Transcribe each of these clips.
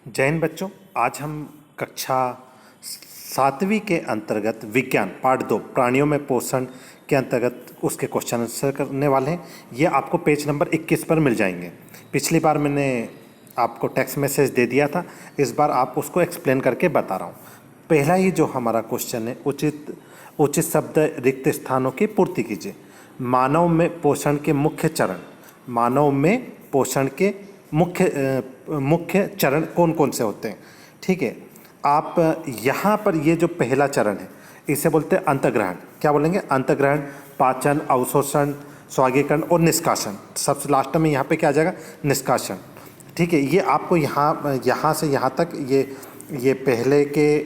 जय हिंद बच्चों। आज हम कक्षा 7वीं के अंतर्गत विज्ञान पार्ट 2 प्राणियों में पोषण के अंतर्गत उसके क्वेश्चन आंसर करने वाले हैं। ये आपको पेज नंबर 21 पर मिल जाएंगे। पिछली बार मैंने आपको टेक्स्ट मैसेज दे दिया था, इस बार आप उसको एक्सप्लेन करके बता रहा हूँ। पहला ही जो हमारा क्वेश्चन है, उचित उचित शब्द रिक्त स्थानों की पूर्ति कीजिए। मानव में पोषण के मुख्य चरण, मानव में पोषण के मुख्य चरण कौन कौन से होते हैं। ठीक है, आप यहाँ पर ये जो पहला चरण है इसे बोलते हैं अंतर्ग्रहण। क्या बोलेंगे? अंतर्ग्रहण, पाचन, अवशोषण, स्वागीकरण और निष्कासन। सबसे लास्ट में यहाँ पे क्या आ जाएगा? निष्कासन। ठीक है, ये आपको यहाँ से यहाँ तक ये पहले के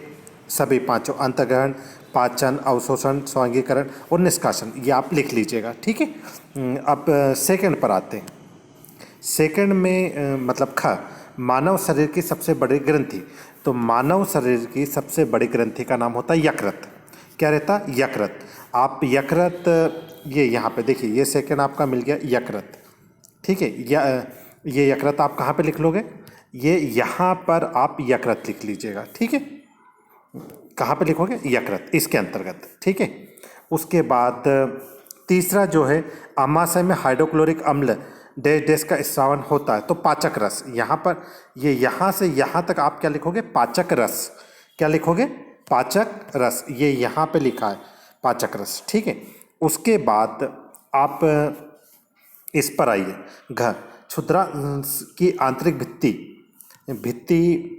सभी पांचों, अंतर्ग्रहण, पाचन, अवशोषण, स्वांगीकरण और निष्कासन, ये आप लिख लीजिएगा। ठीक है, अब सेकंड पर आते हैं। सेकंड में मतलब ख, मानव शरीर की सबसे बड़ी ग्रंथि। तो मानव शरीर की सबसे बड़ी ग्रंथि का नाम होता है यकृत। क्या रहता? यकृत। आप यकृत, ये यहाँ पे देखिए, ये सेकंड आपका मिल गया यकृत। ठीक है, ये यकृत आप कहाँ पे लिख लोगे? ये यहाँ पर आप यकृत लिख लीजिएगा। ठीक है, कहाँ पे लिखोगे? यकृत, इसके अंतर्गत। ठीक है, उसके बाद तीसरा जो है, अमाशय में हाइड्रोक्लोरिक अम्ल डैश डैश का स्रावन होता है। तो पाचक रस, यहाँ पर ये यहाँ से यहाँ तक आप क्या लिखोगे? पाचक रस। क्या लिखोगे? पाचक रस। ये यहाँ पे लिखा है पाचक रस। ठीक है, उसके बाद आप इस पर आइए, घ, क्षुद्रा की आंतरिक भित्ति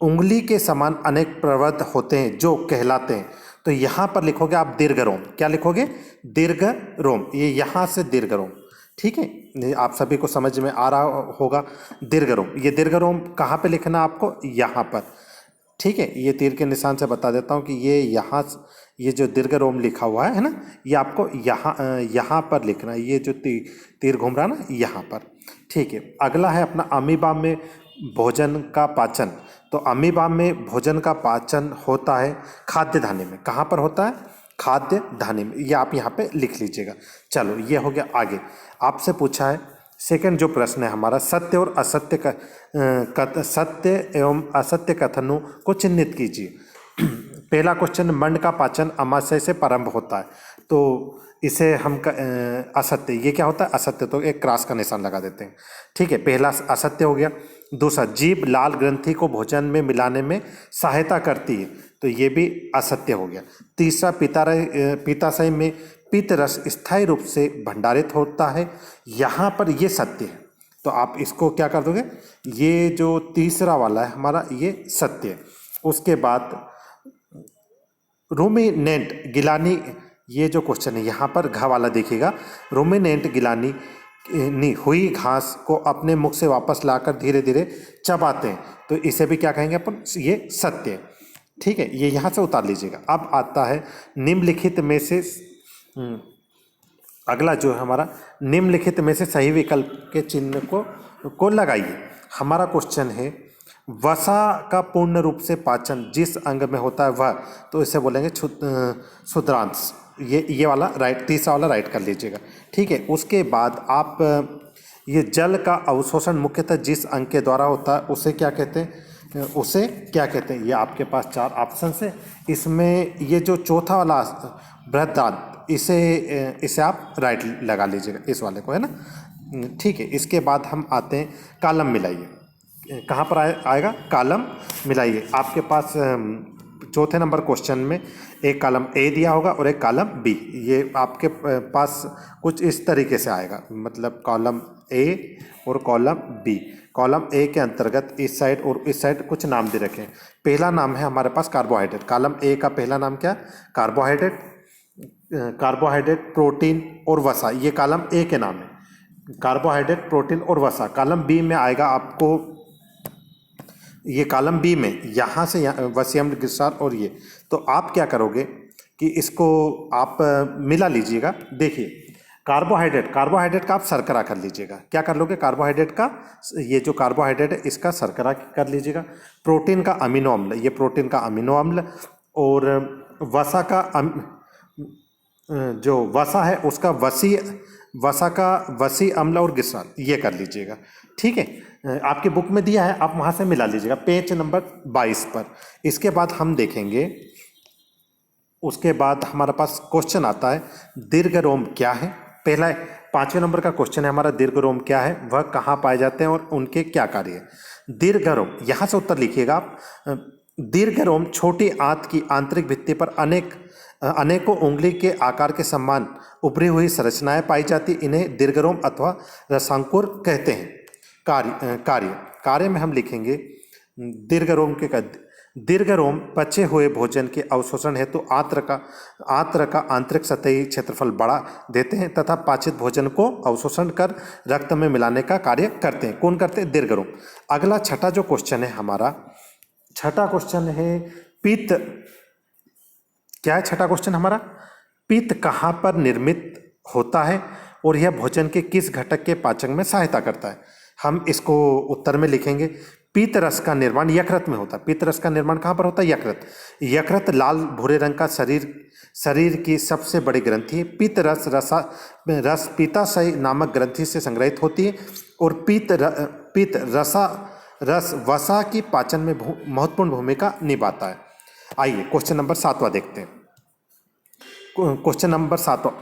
उंगली के समान अनेक प्रवृत्त होते हैं जो कहलाते हैं। तो यहाँ पर लिखोगे आप दीर्घरोम। क्या लिखोगे? दीर्घरोम। ये यहाँ से दीर्घरोम। ठीक है, आप सभी को समझ में आ रहा होगा। दीर्घरोम, ये दीर्घरोम कहाँ पे लिखना आपको? यहाँ पर। ठीक है, ये तीर के निशान से बता देता हूँ कि ये जो दीर्घरोम लिखा हुआ है ना, ये आपको यहाँ पर लिखना है। ये जो तीर घूम रहा है ना, यहाँ पर। ठीक है, अगला है अपना अमीबा में भोजन का पाचन। तो अमीबा में भोजन का पाचन होता है खाद्य धान्य में। कहाँ पर होता है? खाद्य धान्य में। ये आप यहाँ पे लिख लीजिएगा। चलो, ये हो गया। आगे आपसे पूछा है सेकंड जो प्रश्न है हमारा, सत्य और असत्य सत्य एवं असत्य कथनों को चिन्हित कीजिए। पहला क्वेश्चन, मंड का पाचन अमाशय से प्रारंभ होता है। तो इसे हम असत्य, ये क्या होता है? असत्य। तो एक क्रॉस का निशान लगा देते हैं। ठीक है, पहला असत्य हो गया। दूसरा, जीभ लाल ग्रंथि को भोजन में मिलाने में सहायता करती है। तो ये भी असत्य हो गया। तीसरा, पित्ताशय में पित्त रस स्थायी रूप से भंडारित होता है। यहाँ पर ये सत्य है। तो आप इसको क्या कर दोगे? ये जो तीसरा वाला है हमारा, ये सत्य है। उसके बाद रूमिनेंट गिलानी, ये जो क्वेश्चन है यहाँ पर घ वाला देखिएगा। रूमिनेंट गिलानी हुई घास को अपने मुख से वापस लाकर धीरे धीरे चबाते हैं। तो इसे भी क्या कहेंगे अपन? ये सत्य है। ठीक है, ये यहाँ से उतार लीजिएगा। अब आता है निम्नलिखित में से अगला जो है हमारा, निम्नलिखित में से सही विकल्प के चिन्ह को लगाइए। हमारा क्वेश्चन है, वसा का पूर्ण रूप से पाचन जिस अंग में होता है वह। तो इसे बोलेंगे क्षुद्रांश। ये वाला राइट, तीसरा वाला राइट कर लीजिएगा। ठीक है, उसके बाद आप ये जल का अवशोषण मुख्यतः जिस अंग के द्वारा होता है उसे क्या कहते हैं? उसे क्या कहते हैं? ये आपके पास 4 ऑप्शन है। इसमें ये जो चौथा वाला बृहदान्त्र, इसे आप राइट लगा लीजिएगा, इस वाले को, है ना। ठीक है, इसके बाद हम आते हैं कॉलम मिलाइए। कहाँ पर आएगा? कॉलम मिलाइए। आपके पास चौथे नंबर क्वेश्चन में एक कॉलम ए दिया होगा और एक कॉलम बी। ये आपके पास कुछ इस तरीके से आएगा, मतलब कॉलम ए और कॉलम बी। कॉलम ए के अंतर्गत इस साइड और इस साइड कुछ नाम दे रखे हैं। पहला नाम है हमारे पास कार्बोहाइड्रेट। कॉलम ए का पहला नाम क्या? कार्बोहाइड्रेट। कार्बोहाइड्रेट, प्रोटीन और वसा, ये कॉलम ए के नाम है। कार्बोहाइड्रेट, प्रोटीन और वसा। कॉलम बी में आएगा आपको, ये कॉलम बी में यहाँ से वसीयम, ग्लिसरॉल और ये। तो आप क्या करोगे कि इसको आप मिला लीजिएगा। देखिए, कार्बोहाइड्रेट का आप शर्करा कर लीजिएगा। क्या कर लोगे? कार्बोहाइड्रेट का, ये जो कार्बोहाइड्रेट है इसका शर्करा कर लीजिएगा। प्रोटीन का अमीनो अम्ल, ये प्रोटीन का अमीनो अम्ल। और वसा का जो वसा है उसका वसा का वसी, अम्ल और ग्लिसरॉल, ये कर लीजिएगा। ठीक है, आपके बुक में दिया है, आप वहाँ से मिला लीजिएगा पेज नंबर 22 पर। इसके बाद हम देखेंगे, उसके बाद हमारे पास क्वेश्चन आता है दीर्घ रोम क्या है। पहला 5वें नंबर का क्वेश्चन है हमारा, दीर्घ रोम क्या है, वह कहाँ पाए जाते हैं और उनके क्या कार्य है। दीर्घ रोम, यहाँ से उत्तर लिखिएगा आप। दीर्घ रोम छोटी आंत की आंतरिक भित्ति पर अनेकों उंगली के आकार के समान उभरी हुई संरचनाएं पाई जाती, इन्हें दीर्घ रोम अथवा रसांकुर कहते हैं। कार्य कार्य में हम लिखेंगे दीर्घ रोम के दीर्घ रोम पचे हुए भोजन के अवशोषण हेतु आंत्र का आंतरिक सतही क्षेत्रफल बढ़ा देते हैं तथा पाचित भोजन को अवशोषण कर रक्त में मिलाने का कार्य करते हैं। कौन करते हैं? दीर्घ रोम। अगला छठा जो क्वेश्चन है हमारा, छठा क्वेश्चन है पित्त। क्या है छठा क्वेश्चन हमारा? पित्त कहाँ पर निर्मित होता है और यह भोजन के किस घटक के पाचन में सहायता करता है? हम इसको उत्तर में लिखेंगे पित्त रस का निर्माण यकृत में होता है। पित्त रस का निर्माण कहाँ पर होता है? यकृत। यकृत लाल भूरे रंग का शरीर की सबसे बड़ी ग्रंथि है। पित्त रस पित्ताशय नामक ग्रंथि से संग्रहित होती है और पित्त रस वसा की पाचन में महत्वपूर्ण भूमिका निभाता है। आइए क्वेश्चन नंबर 7वां देखते हैं। क्वेश्चन नंबर 7वां,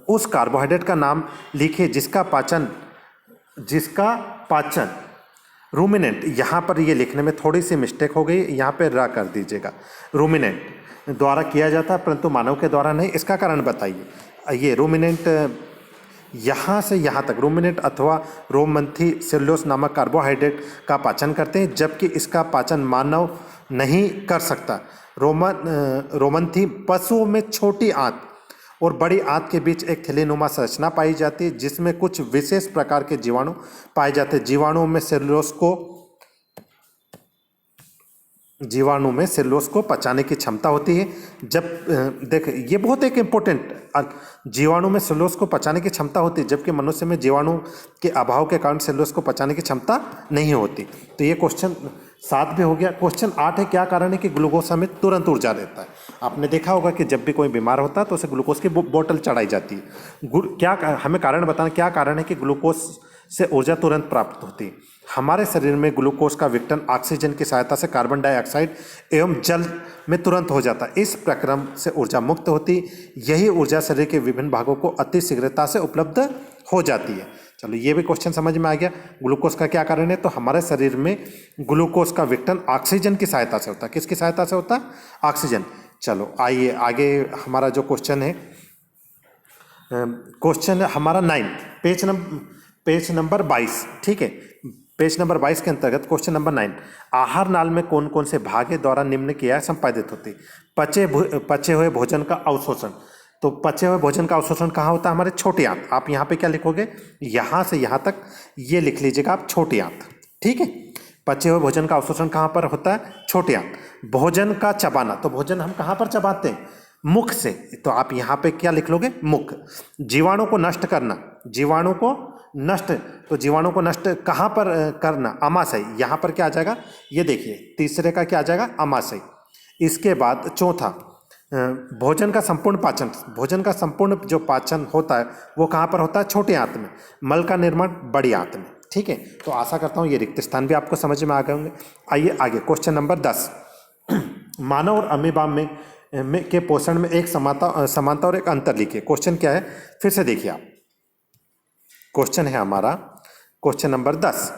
उस कार्बोहाइड्रेट का नाम लिखिए जिसका पाचन रूमिनेंट, यहाँ पर ये लिखने में थोड़ी सी मिस्टेक हो गई, यहाँ पे रा कर दीजिएगा। रूमिनेंट द्वारा किया जाता है परंतु मानव के द्वारा नहीं, इसका कारण बताइए। ये रूमिनेंट यहाँ से यहाँ तक रूमिनेंट अथवा रोमंथी सेल्यूलोस नामक कार्बोहाइड्रेट का पाचन करते हैं, जबकि इसका पाचन मानव नहीं कर सकता। रोमंथी पशुओं में छोटी आंत और बड़ी आंत के बीच एक थैलीनुमा संरचना पाई जाती है जिसमें कुछ विशेष प्रकार के जीवाणु पाए जाते हैं। जीवाणुओं में सेलुलोज को पचाने की क्षमता होती है। जब देख, ये बहुत एक इम्पोर्टेंट, जीवाणु में सेलुलोज को पचाने की क्षमता होती है जबकि मनुष्य में जीवाणु के अभाव के कारण सेलुलोज को पचाने की क्षमता नहीं होती। तो ये क्वेश्चन 7 भी हो गया। क्वेश्चन 8 है क्या कारण है कि ग्लूकोज हमें तुरंत ऊर्जा देता है? आपने देखा होगा कि जब भी कोई बीमार होता है तो उसे ग्लूकोज की बोतल चढ़ाई जाती है। क्या हमें कारण बताना, क्या कारण है कि ग्लूकोज से ऊर्जा तुरंत प्राप्त होती है? हमारे शरीर में ग्लूकोज का विघटन ऑक्सीजन की सहायता से कार्बन डाइऑक्साइड एवं जल में तुरंत हो जाता है। इस प्रक्रम से ऊर्जा मुक्त होती, यही ऊर्जा शरीर के विभिन्न भागों को अति शीघ्रता से उपलब्ध हो जाती है। चलो ये भी क्वेश्चन समझ में आ गया। ग्लूकोज का क्या कारण है? तो हमारे शरीर में ग्लूकोज का विघटन ऑक्सीजन की सहायता से होता है। किसकी सहायता से होता है? ऑक्सीजन। चलो आइए आगे, हमारा जो क्वेश्चन है, क्वेश्चन हमारा 9, पेज नंबर 22। ठीक है, पेज नंबर 22 के अंतर्गत क्वेश्चन नंबर 9, आहार नाल में कौन कौन से भाग द्वारा निम्न क्रियाएं संपादित होती? पचे हुए भोजन का अवशोषण। तो पचे हुए भोजन का अवशोषण कहाँ होता है? हमारे छोटी आंत। आप यहाँ पे क्या लिखोगे? यहाँ से यहाँ तक ये लिख लीजिएगा आप, छोटी आंत। ठीक है, पचे हुए भोजन का अवशोषण कहाँ पर होता है? छोटी आंत। भोजन का चबाना, तो भोजन हम कहाँ पर चबाते हैं? मुख से। तो आप यहाँ पे क्या लिख लोगे? मुख। जीवाणु को नष्ट करना, तो जीवाणु को नष्ट कहाँ पर करना? आमाशय। यहाँ पर क्या आ जाएगा? ये देखिए, तीसरे का क्या आ जाएगा? आमाशय। इसके बाद चौथा, भोजन का संपूर्ण पाचन। भोजन का संपूर्ण जो पाचन होता है वो कहाँ पर होता है? छोटी आंत में। मल का निर्माण बड़ी आंत में। ठीक है, तो आशा करता हूँ ये रिक्त स्थान भी आपको समझ में आ गए होंगे। आइए आगे, क्वेश्चन नंबर 10, मानव और अमीबा के पोषण में एक समानता और एक अंतर लिखिए। क्वेश्चन क्या है? फिर से देखिए आप, क्वेश्चन है हमारा क्वेश्चन नंबर 10।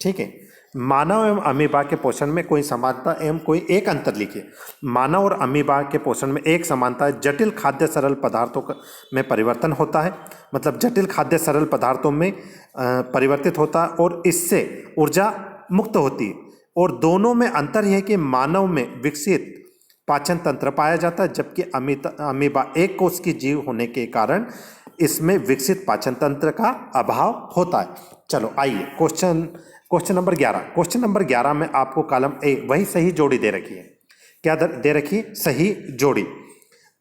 ठीक है, मानव एवं अमीबा के पोषण में कोई समानता एवं कोई एक अंतर लिखिए। मानव और अमीबा के पोषण में एक समानता है, जटिल खाद्य सरल पदार्थों में परिवर्तन होता है। मतलब जटिल खाद्य सरल पदार्थों में परिवर्तित होता है और इससे ऊर्जा मुक्त होती है। और दोनों में अंतर यह है कि मानव में विकसित पाचन तंत्र पाया जाता है जबकि अमीबा एक कोष की जीव होने के कारण इसमें विकसित पाचन तंत्र का अभाव होता है। चलो आइए, क्वेश्चन नंबर 11। क्वेश्चन नंबर 11 में आपको कॉलम ए वही सही जोड़ी दे रखी है। क्या दे रखी है? सही जोड़ी।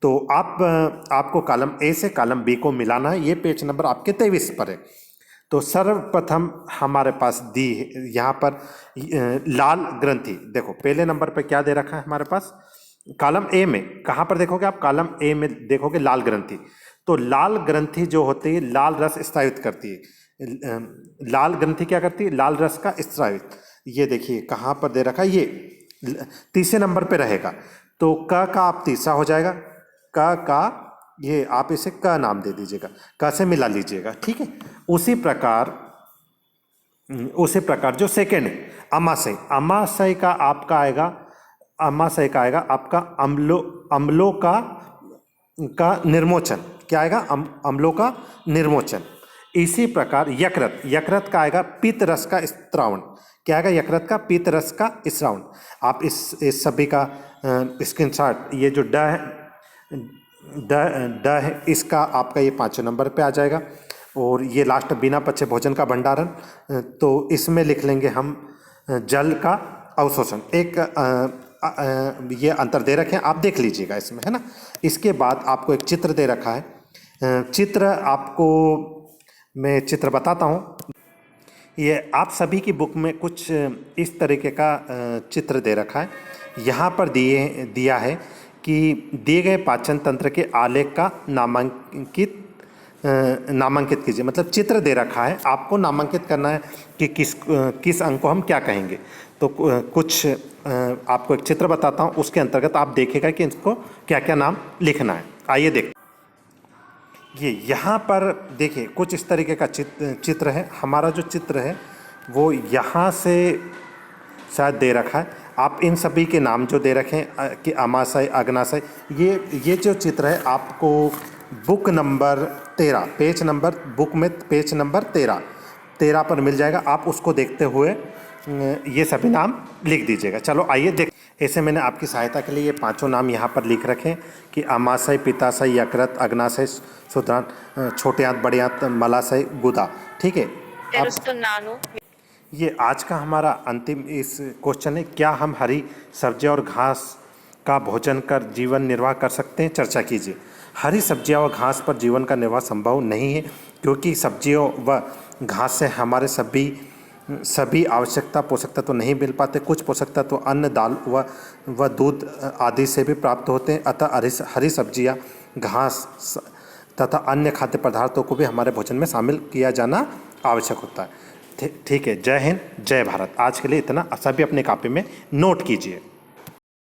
तो आपको कॉलम ए से कॉलम बी को मिलाना है। ये पेज नंबर आपके 23 पर है। तो सर्वप्रथम हमारे पास दी यहाँ पर लाल ग्रंथि। देखो पहले नंबर पर क्या दे रखा है हमारे पास? कॉलम ए में कहाँ पर देखोगे आप? कॉलम ए में देखोगे लाल ग्रंथि। तो लाल ग्रंथि जो होती है लाल रस स्रावित करती है। लाल ग्रंथि क्या करती है? लाल रस का स्रावित। ये देखिए कहाँ पर दे रखा है, ये तीसरे नंबर पे रहेगा। तो क का आप तीसरा हो जाएगा, क का ये आप इसे क नाम दे दीजिएगा, क से मिला लीजिएगा, ठीक है। उसी प्रकार जो सेकेंड है अमाशय, अमाशय का आपका आएगा, अमाशय का आएगा आपका अम्लों का निर्मोचन। क्या आएगा? अम्लों का निर्मोचन। इसी प्रकार यकृत, यकृत का आएगा पित्त रस का स्त्रावण। क्या आएगा? यकृत का पित्त रस का स्त्रावण। आप इस सभी का स्क्रीनशॉट, ये जो ड है इसका आपका ये 5वें नंबर पे आ जाएगा। और ये लास्ट बिना पचे भोजन का भंडारण, तो इसमें लिख लेंगे हम जल का अवशोषण। एक ये अंतर दे रखे हैं, आप देख लीजिएगा इसमें, है ना। इसके बाद आपको एक चित्र दे रखा है। चित्र आपको मैं चित्र बताता हूँ। ये आप सभी की बुक में कुछ इस तरीके का चित्र दे रखा है। यहाँ पर दिया है कि दिए गए पाचन तंत्र के आलेख का नामांकित कीजिए। मतलब चित्र दे रखा है, आपको नामांकित करना है कि किस अंग को हम क्या कहेंगे। तो कुछ आपको एक चित्र बताता हूँ, उसके अंतर्गत आप देखेगा कि इसको क्या क्या नाम लिखना है। आइए देख, ये यहाँ पर देखिए कुछ इस तरीके का चित्र है। हमारा जो चित्र है वो यहाँ से शायद दे रखा है। आप इन सभी के नाम जो दे रखे हैं कि अमाशय, अग्नाशय, ये जो चित्र है आपको book number 13 page number, book में पेज नंबर 13 पर मिल जाएगा। आप उसको देखते हुए ये सभी नाम लिख दीजिएगा। चलो आइए देख, ऐसे मैंने आपकी सहायता के लिए ये 5 नाम यहाँ पर लिख रखे हैं कि अमाशय, पित्ताशय, यकृत, अग्नाशय, शूद्रांत, छोटे आंत, बड़े आंत, मलाशय, गुदा, ठीक है। ये आज का हमारा अंतिम इस क्वेश्चन है, क्या हम हरी सब्जियां और घास का भोजन कर जीवन निर्वाह कर सकते हैं? चर्चा कीजिए। हरी सब्जियां और घास पर जीवन का निर्वाह संभव नहीं है, क्योंकि सब्जियों व घास से हमारे सभी आवश्यकता पोषक तत्व तो नहीं मिल पाते। कुछ पोषक तत्व तो अन्न, दाल व दूध आदि से भी प्राप्त होते हैं। अतः हरी सब्जियां, घास तथा अन्य खाद्य पदार्थों को भी हमारे भोजन में शामिल किया जाना आवश्यक होता है। ठीक है। जय हिंद, जय भारत। आज के लिए इतना। सभी अपनी कॉपी में नोट कीजिए।